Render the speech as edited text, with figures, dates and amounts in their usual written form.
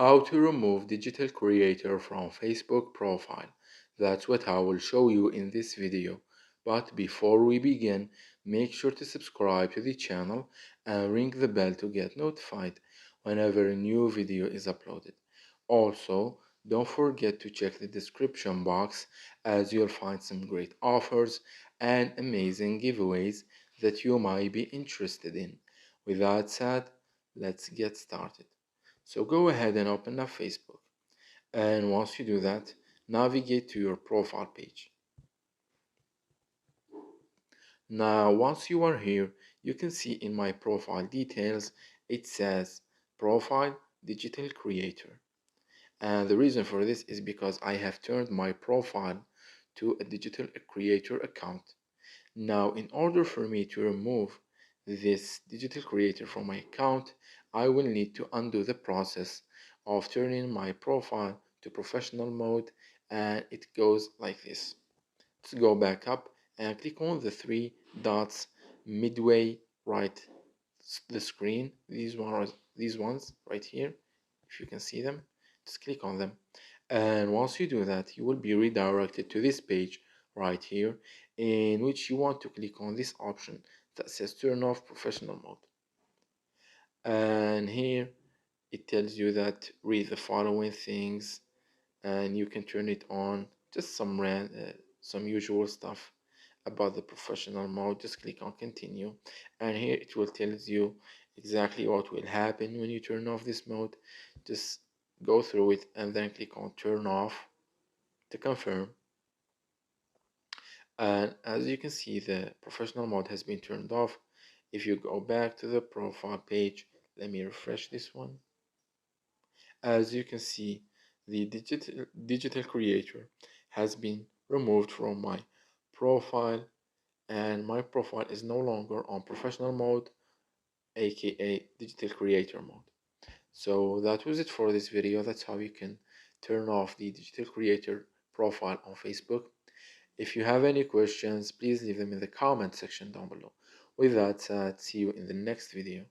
How to remove digital creator from Facebook profile. That's what I will show you in this video. But before we begin, make sure to subscribe to the channel and ring the bell to get notified whenever a new video is uploaded. Also, don't forget to check the description box as you'll find some great offers and amazing giveaways that you might be interested in. With that said, let's get started. So go ahead and open up Facebook. And once you do that, navigate to your profile page. Now, once you are here, you can see in my profile details, it says Profile Digital Creator. And the reason for this is because I have turned my profile to a digital creator account. Now, in order for me to remove this digital creator from my account, I will need to undo the process of turning my profile to professional mode, and it goes like this. Let's go back up and click on the three dots midway right the screen. These ones right here, if you can see them, just click on them. And once you do that, you will be redirected to this page right here, in which you want to click on this option that says turn off professional mode. And here it tells you that read the following things, and you can turn it on. Just some usual stuff about the professional mode. Just click on continue, and here it will tell you exactly what will happen when you turn off this mode. Just go through it and then click on turn off to confirm. And as you can see, the professional mode has been turned off. If you go back to the profile page, let me refresh this one. As you can see, the digital creator has been removed from my profile, and my profile is no longer on professional mode, aka digital creator mode. So that was it for this video. That's how you can turn off the digital creator profile on Facebook. If you have any questions, please leave them in the comment section down below. With that said, see you in the next video.